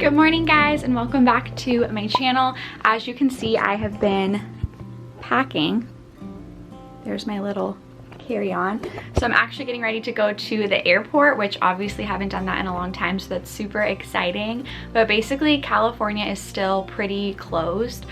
Good morning guys, and welcome back to my channel. As you can see, I have been packing. There's my little carry-on. So I'm actually getting ready to go to the airport, which obviously haven't done that in a long time, so that's super exciting. But basically California is still pretty closed,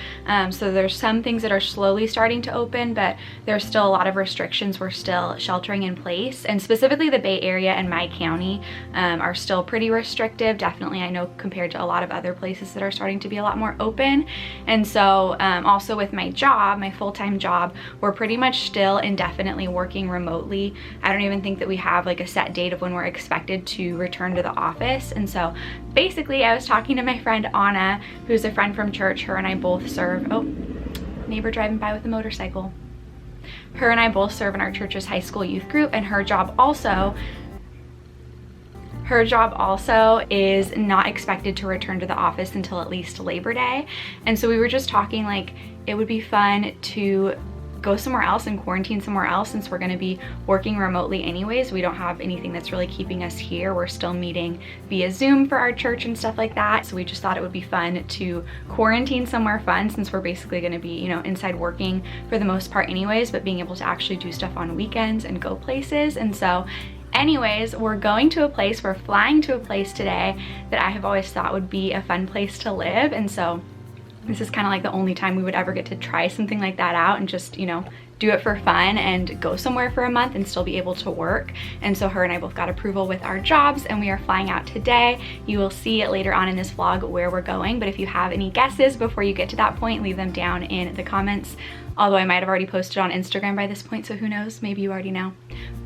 so there's some things that are slowly starting to open, but there's still a lot of restrictions. We're still sheltering in place, and specifically the Bay Area and my county are still pretty restrictive, definitely, I know, compared to a lot of other places that are starting to be a lot more open. And so also with my job, my full-time job, we're pretty much still indefinitely working remotely. I don't even think that we have like a set date of when we're expected to return to the office. And so basically I was talking to my friend Anna, who's a friend from church. Her and I both serve, oh, neighbor driving by with a motorcycle. Her and I both serve in our church's high school youth group, and her job also is not expected to return to the office until at least Labor Day. And so we were just talking, like, it would be fun to go somewhere else and quarantine somewhere else, since we're going to be working remotely anyways. We don't have anything that's really keeping us here. We're still meeting via Zoom for our church and stuff like that. So we just thought it would be fun to quarantine somewhere fun, since we're basically going to be, you know, inside working for the most part anyways, but being able to actually do stuff on weekends and go places. And so anyways, we're flying to a place today that I have always thought would be a fun place to live. And so this is kind of like the only time we would ever get to try something like that out and just, you know, do it for fun and go somewhere for a month and still be able to work. And so her and I both got approval with our jobs, and we are flying out today. You will see it later on in this vlog where we're going, but if you have any guesses before you get to that point, leave them down in the comments. Although I might have already posted on Instagram by this point, so who knows, maybe you already know.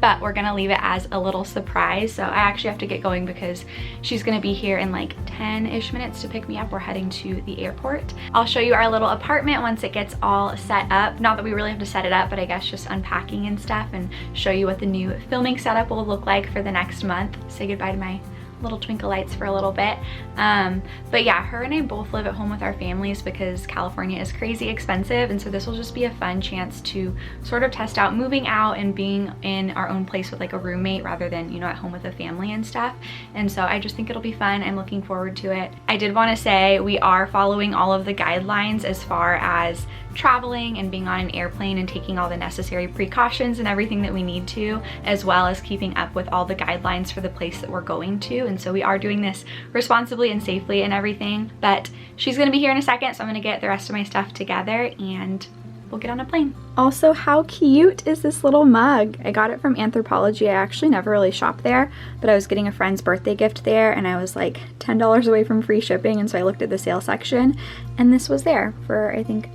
But we're gonna leave it as a little surprise. So I actually have to get going because she's gonna be here in like 10-ish minutes to pick me up. We're heading to the airport. I'll show you our little apartment once it gets all set up. Not that we really have to set it up, but I guess just unpacking and stuff, and show you what the new filming setup will look like for the next month. Say goodbye to my little twinkle lights for a little bit. But yeah, her and I both live at home with our families because California is crazy expensive, and so this will just be a fun chance to sort of test out moving out and being in our own place with like a roommate rather than, you know, at home with a family and stuff. And so I just think it'll be fun. I'm looking forward to it. I did want to say we are following all of the guidelines as far as traveling and being on an airplane and taking all the necessary precautions and everything that we need to, as well as keeping up with all the guidelines for the place that we're going to. And so we are doing this responsibly and safely and everything. But she's gonna be here in a second, so I'm gonna get the rest of my stuff together and we'll get on a plane. Also, how cute is this little mug? I got it from Anthropologie. I actually never really shop there, but I was getting a friend's birthday gift there, and I was like $10 away from free shipping, and so I looked at the sale section, and this was there for, I think,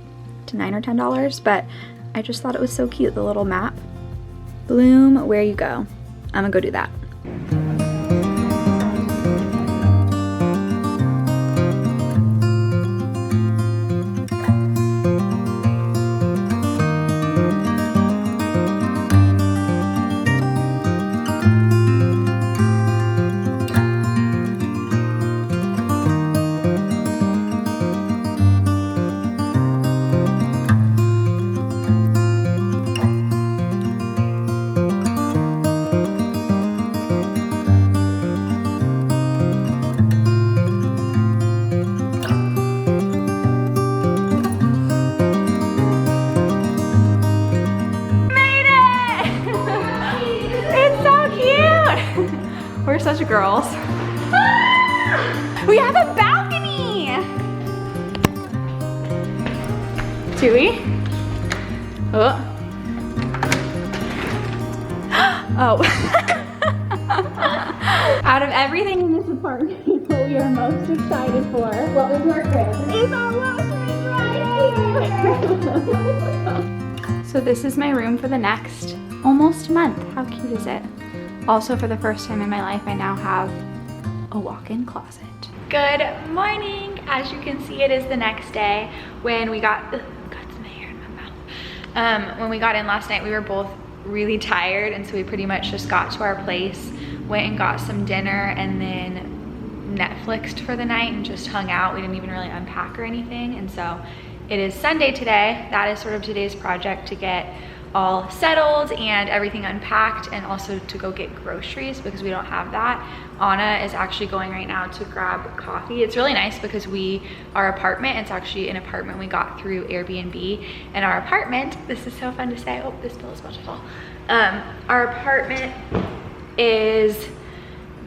$9 or $10, but I just thought it was so cute, the little map. Bloom where you go. I'm gonna go do that. We're such girls. Ah! We have a balcony! Do we? Oh. Oh. Out of everything in this apartment, what we are most excited for, what was our crib, is our washroom right here! So this is my room for the next almost month. How cute is it? Also, for the first time in my life, I now have a walk-in closet. Good morning. As you can see, it is the next day. When we got some hair in my mouth. When we got in last night, we were both really tired, and so we pretty much just got to our place, went and got some dinner, and then Netflixed for the night and just hung out. We didn't even really unpack or anything. And so it is Sunday today. That is sort of today's project, to get all settled and everything unpacked, and also to go get groceries because we don't have that. Anna is actually going right now to grab coffee. It's really nice because our apartment, it's actually an apartment we got through Airbnb, and our apartment, this is so fun to say, oh, this bill is about to fall. Our apartment is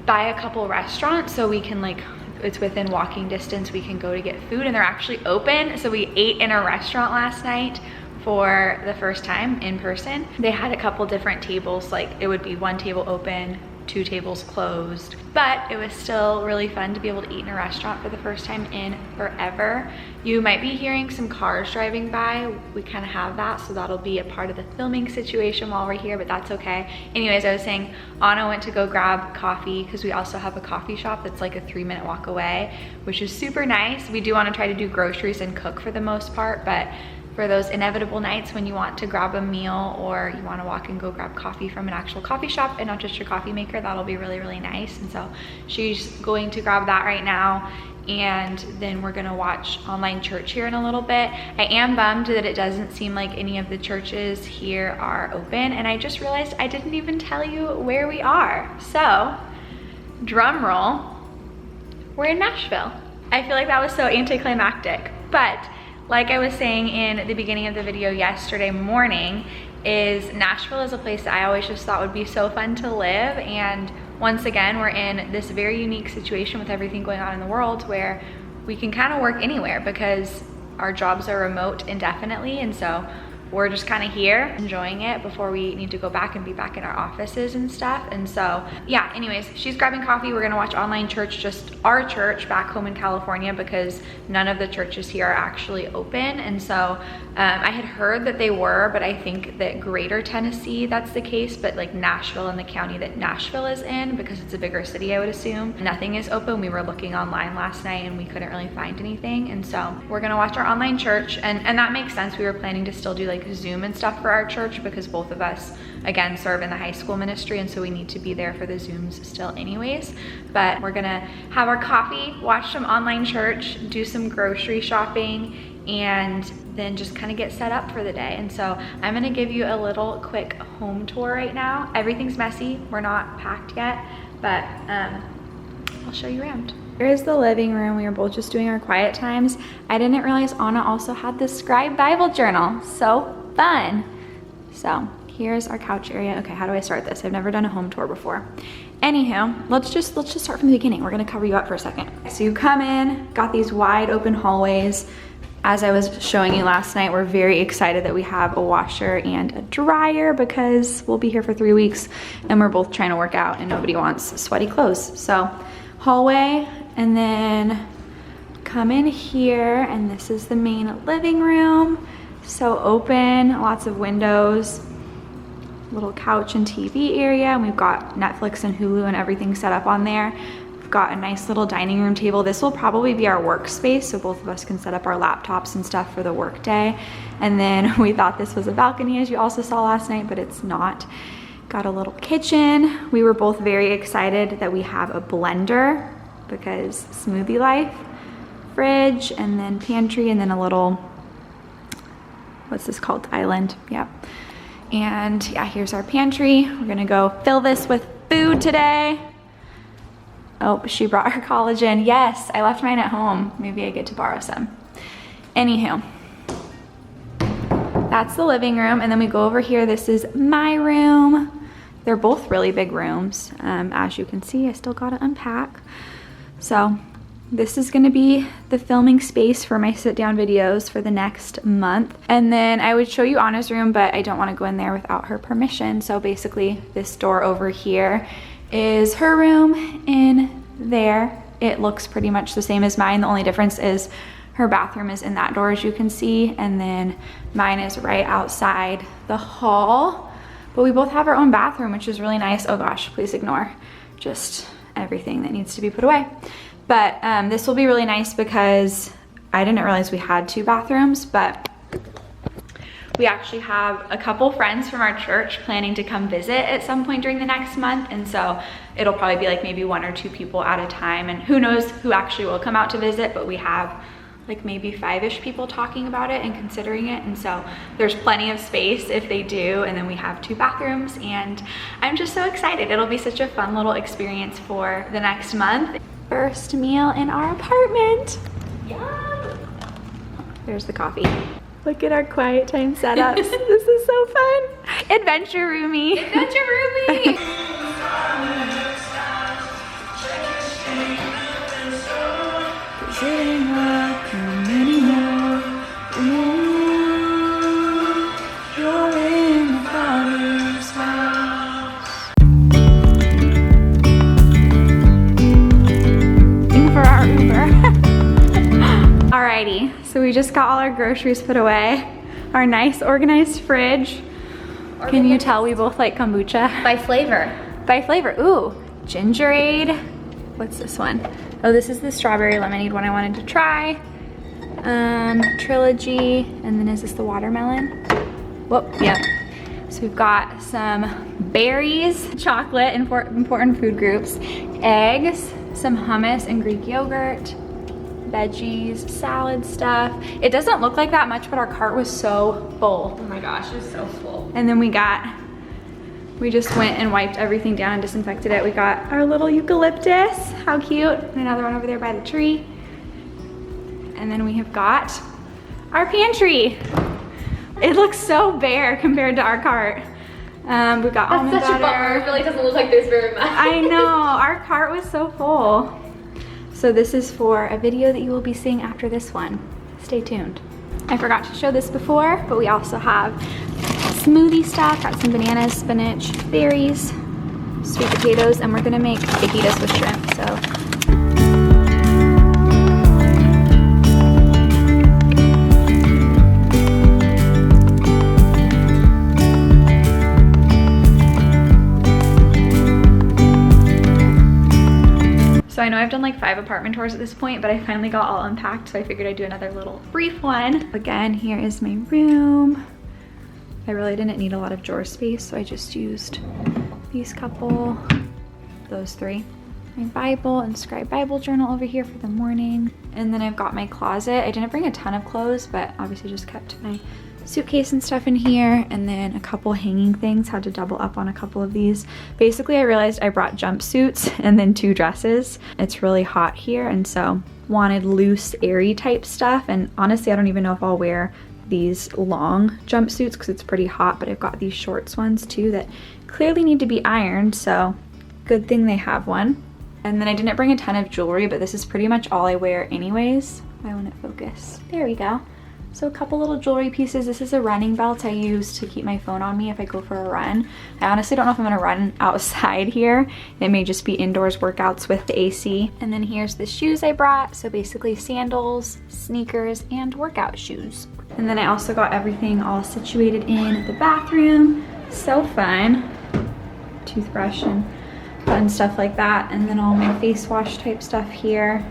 by a couple restaurants, so we can like, it's within walking distance, we can go to get food, and they're actually open. So we ate in a restaurant last night for the first time in person. They had a couple different tables, like it would be one table open, 2 tables closed, but it was still really fun to be able to eat in a restaurant for the first time in forever. You might be hearing some cars driving by. We kind of have that, so that'll be a part of the filming situation while we're here, but that's okay. Anyways, I was saying Anna went to go grab coffee because we also have a coffee shop that's like a 3-minute walk away, which is super nice. We do want to try to do groceries and cook for the most part, but for those inevitable nights when you want to grab a meal or you want to walk and go grab coffee from an actual coffee shop and not just your coffee maker, that'll be really, really nice. And so she's going to grab that right now, and then we're gonna watch online church here in a little bit. I am bummed that it doesn't seem like any of the churches here are open, and I just realized I didn't even tell you where we are. So, drum roll, we're in Nashville. I feel like that was so anticlimactic, but like I was saying in the beginning of the video yesterday morning, is Nashville is a place that I always just thought would be so fun to live. And once again, we're in this very unique situation with everything going on in the world where we can kind of work anywhere because our jobs are remote indefinitely. And so we're just kind of here enjoying it before we need to go back and be back in our offices and stuff. And so yeah, anyways, she's grabbing coffee. We're gonna watch online church, just our church back home in California, because none of the churches here are actually open. And so I had heard that they were, but I think that greater Tennessee, that's the case, but like Nashville and the county that Nashville is in, because it's a bigger city, I would assume, nothing is open. We were looking online last night and we couldn't really find anything. And so we're gonna watch our online church, and that makes sense. We were planning to still do like Zoom and stuff for our church because both of us, again, serve in the high school ministry, and so we need to be there for the Zooms still anyways. But we're gonna have our coffee, watch some online church, do some grocery shopping, and then just kind of get set up for the day. And so I'm gonna give you a little quick home tour right now. Everything's messy, we're not packed yet, but I'll show you around. Here's the living room. We were both just doing our quiet times. I didn't realize Anna also had this scribe Bible journal. So fun. So here's our couch area. Okay, how do I start this? I've never done a home tour before. Anywho, let's just start from the beginning. We're gonna cover you up for a second. So you come in, got these wide open hallways. As I was showing you last night, we're very excited that we have a washer and a dryer because we'll be here for 3 weeks and we're both trying to work out and nobody wants sweaty clothes. So hallway, and then come in here, and this is the main living room. So open, lots of windows, little couch and TV area, and we've got Netflix and Hulu and everything set up on there. We've got a nice little dining room table. This will probably be our workspace, so both of us can set up our laptops and stuff for the work day. And then we thought this was a balcony, as you also saw last night, but it's not. Got a little kitchen. We were both very excited that we have a blender because smoothie life, fridge, and then pantry, and then a little, what's this called, island, yeah. And yeah, here's our pantry. We're gonna go fill this with food today. Oh, she brought her collagen. Yes, I left mine at home. Maybe I get to borrow some. Anywho, that's the living room, and then we go over here. This is my room. They're both really big rooms. As you can see, I still gotta unpack. So this is gonna be the filming space for my sit-down videos for the next month. And then I would show you Anna's room, but I don't wanna go in there without her permission. So basically this door over here is her room in there. It looks pretty much the same as mine. The only difference is her bathroom is in that door, as you can see, and then mine is right outside the hall. But we both have our own bathroom, which is really nice. Oh gosh, please ignore just everything that needs to be put away. But this will be really nice because I didn't realize we had 2 bathrooms, but we actually have a couple friends from our church planning to come visit at some point during the next month. And so it'll probably be like maybe 1 or 2 people at a time. And who knows who actually will come out to visit, but we have like maybe 5-ish people talking about it and considering it, and so there's plenty of space if they do. And then we have 2 bathrooms, and I'm just so excited. It'll be such a fun little experience for the next month. First meal in our apartment. Yum! There's the coffee. Look at our quiet time setups. This is so fun. Adventure roomie. Adventure roomie. Alrighty, so we just got all our groceries put away. Our nice organized fridge. Can you tell we both like kombucha? By flavor. By flavor. Ooh, gingerade. What's this one? Oh, this is the strawberry lemonade one I wanted to try. Trilogy, and then is this the watermelon? Whoop, yep. So we've got some berries, chocolate, important food groups, eggs, some hummus and Greek yogurt, veggies, salad stuff. It doesn't look like that much, but our cart was so full. Oh my gosh, it's so full. And then we just went and wiped everything down and disinfected it. We got our little eucalyptus, how cute. And another one over there by the tree. And then we have got our pantry. It looks so bare compared to our cart. We've got almond butter. That's such a bummer. It really doesn't look like there's very much. I know, our cart was so full. So this is for a video that you will be seeing after this one. Stay tuned. I forgot to show this before, but we also have smoothie stuff. Got some bananas, spinach, berries, sweet potatoes, and we're gonna make fajitas with shrimp. So I know I've done like 5 apartment tours at this point, but I finally got all unpacked, so I figured I'd do another little brief one. Again, here is my room. I really didn't need a lot of drawer space, so I just used these couple, those 3. My Bible and scribe Bible journal over here for the morning. And then I've got my closet. I didn't bring a ton of clothes, but obviously just kept my suitcase and stuff in here, and then a couple hanging things. Had to double up on a couple of these. Basically, I realized I brought jumpsuits and then 2 dresses. It's really hot here, and so wanted loose, airy type stuff. And honestly, I don't even know if I'll wear these long jumpsuits because it's pretty hot, but I've got these shorts ones too that clearly need to be ironed, so good thing they have one. And then I didn't bring a ton of jewelry, but this is pretty much all I wear anyways. Why won't it focus? There we go. So a couple little jewelry pieces. This is a running belt I use to keep my phone on me if I go for a run. I honestly don't know if I'm gonna run outside here. It may just be indoors workouts with the AC. And then here's the shoes I brought. So basically sandals, sneakers, and workout shoes. And then I also got everything all situated in the bathroom. So fun. Toothbrush and fun stuff like that. And then all my face wash type stuff here.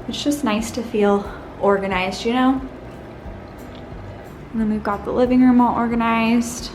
It's just nice to feel organized, you know? And then we've got the living room all organized.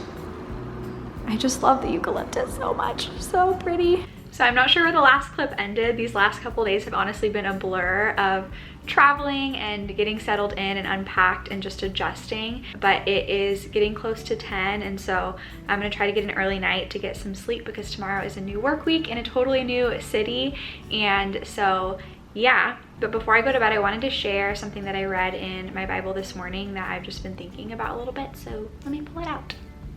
I just love the eucalyptus so much, so pretty. So I'm not sure where the last clip ended. These last couple days have honestly been a blur of traveling and getting settled in and unpacked and just adjusting, but it is getting close to 10, and so I'm gonna try to get an early night to get some sleep because tomorrow is a new work week in a totally new city. And so yeah, but before I go to bed, I wanted to share something that I read in my Bible this morning that I've just been thinking about a little bit, so let me pull it out.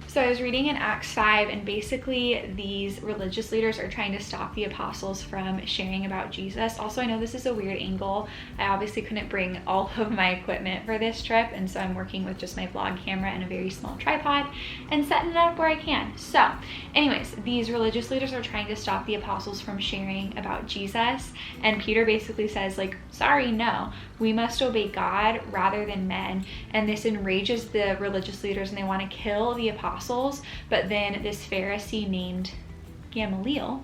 So I was reading in Acts 5, and basically these religious leaders are trying to stop the apostles from sharing about Jesus. Also, I know this is a weird angle. I obviously couldn't bring all of my equipment for this trip, and so I'm working with just my vlog camera and a very small tripod and setting it up where I can. So anyways, these religious leaders are trying to stop the apostles from sharing about Jesus, and Peter basically says, like, sorry, no, we must obey God rather than men. And this enrages the religious leaders, and they want to kill the apostles. But then this Pharisee named Gamaliel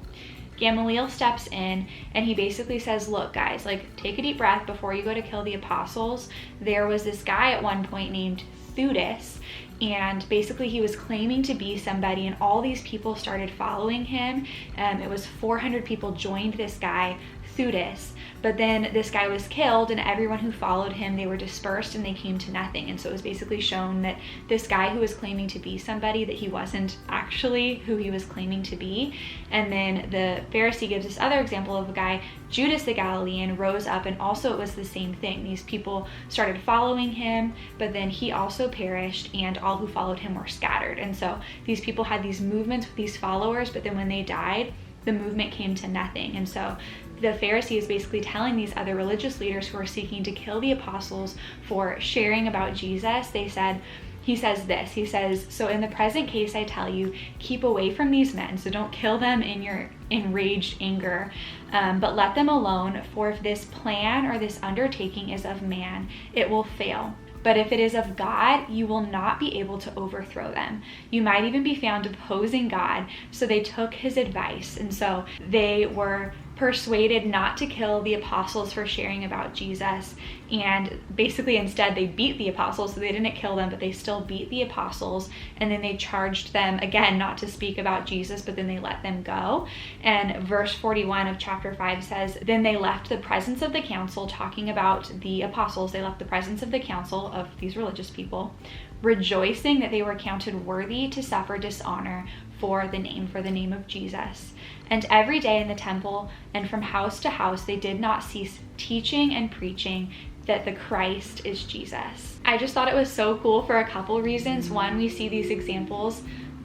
steps in, and he basically says, look guys, like, take a deep breath before you go to kill the apostles. There was this guy at one point named Theudas, and basically he was claiming to be somebody, and all these people started following him. It was 400 people joined this guy, Thutis. But then this guy was killed, and everyone who followed him, they were dispersed and they came to nothing. And so it was basically shown that this guy who was claiming to be somebody, that he wasn't actually who he was claiming to be. And then the Pharisee gives this other example of a guy, Judas the Galilean, rose up, and also it was the same thing. These people started following him, but then he also perished, and all who followed him were scattered. And so these people had these movements with these followers, but then when they died, the movement came to nothing. And so the Pharisee is basically telling these other religious leaders who are seeking to kill the apostles for sharing about Jesus, he says this, he says, "So in the present case, I tell you, keep away from these men. So don't kill them in your enraged anger, but let them alone. For if this plan or this undertaking is of man, it will fail. But if it is of God, you will not be able to overthrow them. You might even be found opposing God." So they took his advice. And so they were persuaded not to kill the apostles for sharing about Jesus. And basically instead they beat the apostles. So they didn't kill them, but they still beat the apostles. And then they charged them again not to speak about Jesus, but then they let them go. And verse 41 of chapter 5 says, "Then they left the presence of the council," talking about the apostles. They left the presence of the council of these religious people, rejoicing that they were counted worthy to suffer dishonor for the name of Jesus. And every day in the temple and from house to house, they did not cease teaching and preaching that the Christ is Jesus. I just thought it was so cool for a couple reasons. One, we see these examples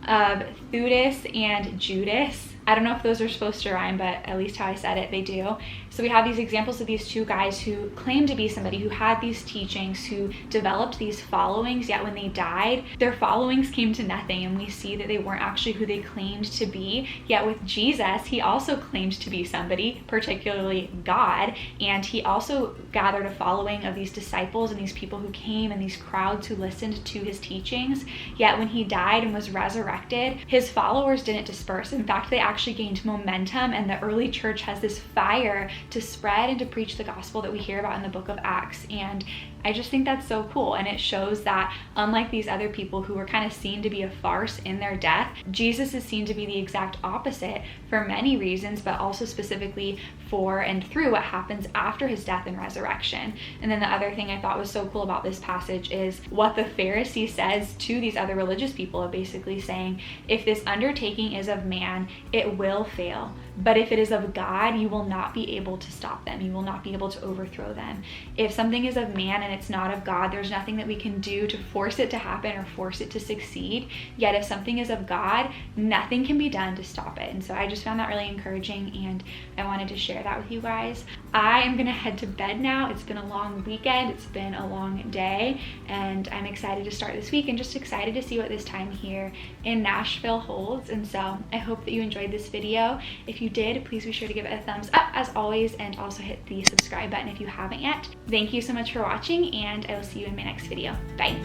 of Thutis and Judas. I don't know if those are supposed to rhyme, but at least how I said it, they do. So we have these examples of these two guys who claimed to be somebody, who had these teachings, who developed these followings, yet when they died, their followings came to nothing. And we see that they weren't actually who they claimed to be. Yet with Jesus, he also claimed to be somebody, particularly God. And he also gathered a following of these disciples and these people who came and these crowds who listened to his teachings. Yet when he died and was resurrected, his followers didn't disperse. In fact, they actually gained momentum, and the early church has this fire to spread and to preach the gospel that we hear about in the book of Acts. And I just think that's so cool. And it shows that unlike these other people who were kind of seen to be a farce in their death, Jesus is seen to be the exact opposite for many reasons, but also specifically for and through what happens after his death and resurrection. And then the other thing I thought was so cool about this passage is what the Pharisee says to these other religious people, of basically saying, if this undertaking is of man, it will fail. But if it is of God, you will not be able to stop them. You will not be able to overthrow them. If something is of man and it's not of God, there's nothing that we can do to force it to happen or force it to succeed. Yet if something is of God, nothing can be done to stop it. And so I just found that really encouraging, and I wanted to share that with you guys. I am gonna head to bed now. It's been a long weekend. It's been a long day, and I'm excited to start this week and just excited to see what this time here in Nashville holds. And so I hope that you enjoyed this video. If you did, please be sure to give it a thumbs up as always, and also hit the subscribe button if you haven't yet. Thank you so much for watching, and I will see you in my next video. Bye.